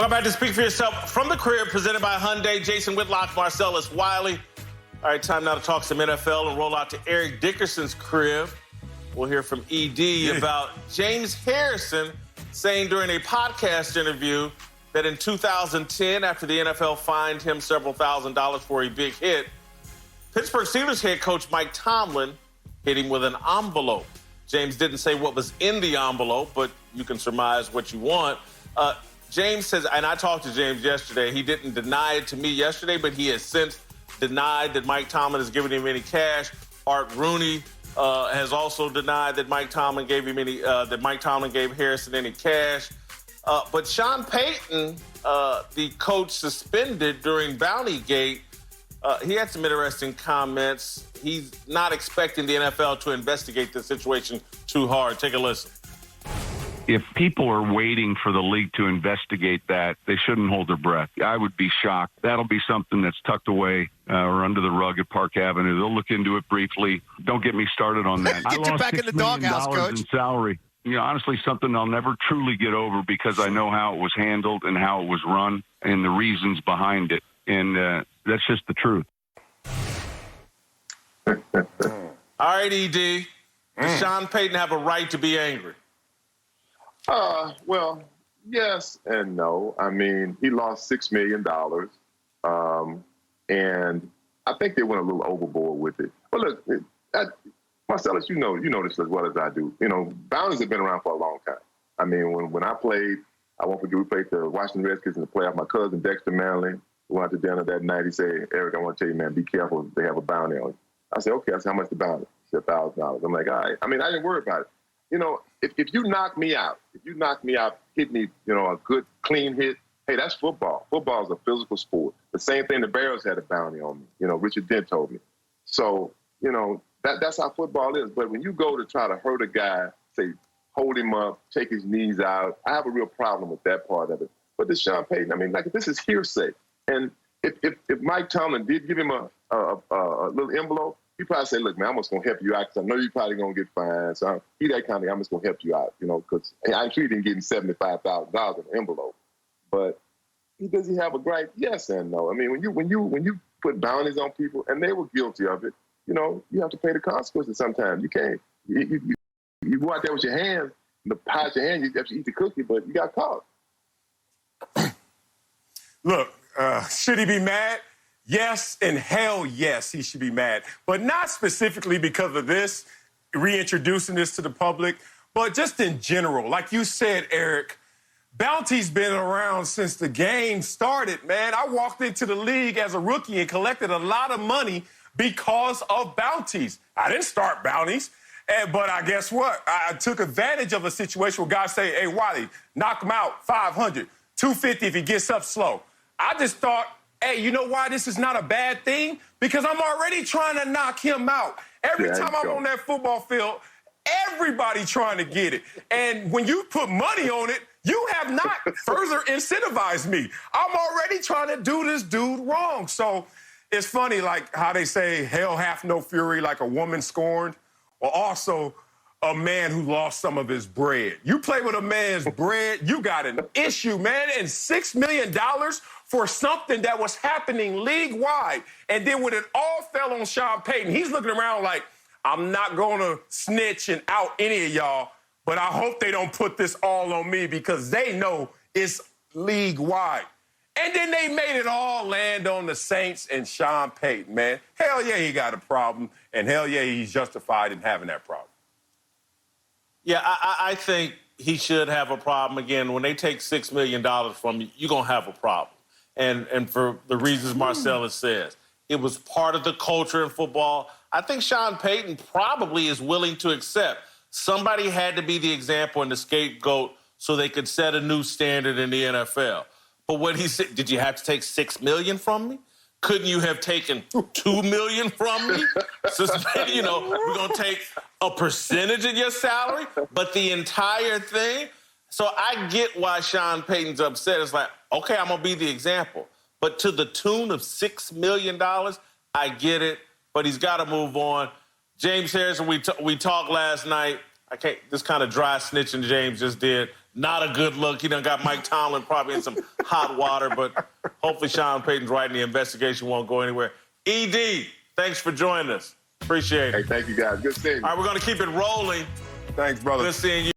Welcome back to Speak for Yourself from the crib, presented by Hyundai. Jason Whitlock, Marcellus, Wiley. All right, time now to talk some NFL and roll out to Eric Dickerson's crib. We'll hear from ED about James Harrison saying during a podcast interview that in 2010, after the NFL fined him several $1,000s for a big hit, Pittsburgh Steelers head coach Mike Tomlin hit him with an envelope. James didn't say what was in the envelope, but you can surmise what you want. James says, and I talked to James yesterday, he didn't deny it to me yesterday, but he has since denied that Mike Tomlin has given him any cash. Art Rooney has also denied that Mike Tomlin gave Harrison any cash. But Sean Payton, the coach suspended during Bountygate, he had some interesting comments. He's not expecting the NFL to investigate the situation too hard. Take a listen. If people are waiting for the league to investigate that, they shouldn't hold their breath. I would be shocked. That'll be something that's tucked away or under the rug at Park Avenue. They'll look into it briefly. Don't get me started on that. Get you back in the doghouse, Coach. In salary. You know, honestly, something I'll never truly get over because I know how it was handled and how it was run and the reasons behind it. And that's just the truth. All right, ED. Does Sean Payton have a right to be angry? Well, yes and no. I mean, he lost $6 million, and I think they went a little overboard with it. But look, Marcellus, you know this as well as I do. You know, bounties have been around for a long time. I mean, when I played, I won't forget, we played the Washington Redskins in the playoff. My cousin, Dexter Manley, we went out to dinner that night. He said, Eric, I want to tell you, man, be careful. They have a bounty on you. I said, okay. I said, how much the bounty? He said, $1,000. I'm like, all right. I mean, I didn't worry about it. You know, if you knock me out, hit me, a good, clean hit, hey, that's football. Football is a physical sport. The same thing, the Bears had a bounty on me. Richard Dent told me. So, that's how football is. But when you go to try to hurt a guy, say, hold him up, take his knees out, I have a real problem with that part of it. But this Sean Payton, I mean, this is hearsay. And if Mike Tomlin did give him a little envelope, he probably say, look, man, I'm just going to help you out because I know you're probably going to get fined. So he that kind of guy, I'm just going to help you out, because I'm sure he didn't get him $75,000 in an envelope. But does he have a gripe? Yes and no. I mean, when you put bounties on people and they were guilty of it, you have to pay the consequences sometimes. You can't. You go out there with your hands, hide your hand, you have to eat the cookie, but you got caught. Look, should he be mad? Yes, and hell yes, he should be mad. But not specifically because of this, reintroducing this to the public, but just in general. Like you said, Eric, bounty's been around since the game started, man. I walked into the league as a rookie and collected a lot of money because of bounties. I didn't start bounties, but I guess what? I took advantage of a situation where guys say, hey, Wiley, knock him out, 500, 250 if he gets up slow. I just thought, hey, you know why this is not a bad thing? Because I'm already trying to knock him out. Every time I'm on that football field, everybody trying to get it. And when you put money on it, you have not further incentivized me. I'm already trying to do this dude wrong. So it's funny, like how they say, hell hath no fury like a woman scorned, or also a man who lost some of his bread. You play with a man's bread, you got an issue, man. And $6 million for something that was happening league-wide. And then when it all fell on Sean Payton, he's looking around like, I'm not going to snitch and out any of y'all, but I hope they don't put this all on me because they know it's league-wide. And then they made it all land on the Saints and Sean Payton, man. Hell yeah, he got a problem, and hell yeah, he's justified in having that problem. Yeah, I think he should have a problem. Again, when they take $6 million from you, you're going to have a problem. And for the reasons Marcellus says, it was part of the culture in football. I think Sean Payton probably is willing to accept somebody had to be the example and the scapegoat so they could set a new standard in the NFL. But what he said, did you have to take $6 million from me? Couldn't you have taken $2 million from me? We're going to take a percentage of your salary, but the entire thing. So I get why Sean Payton's upset. It's like, okay, I'm going to be the example. But to the tune of $6 million, I get it, but he's got to move on. James Harrison, we talked last night. This kind of dry snitching James just did. not a good look. You know, got Mike Tomlin probably in some hot water, but hopefully Sean Payton's right and the investigation won't go anywhere. ED, thanks for joining us. Appreciate it. Hey, thank you, guys. Good seeing you. All right, we're going to keep it rolling. Thanks, brother. Good seeing you.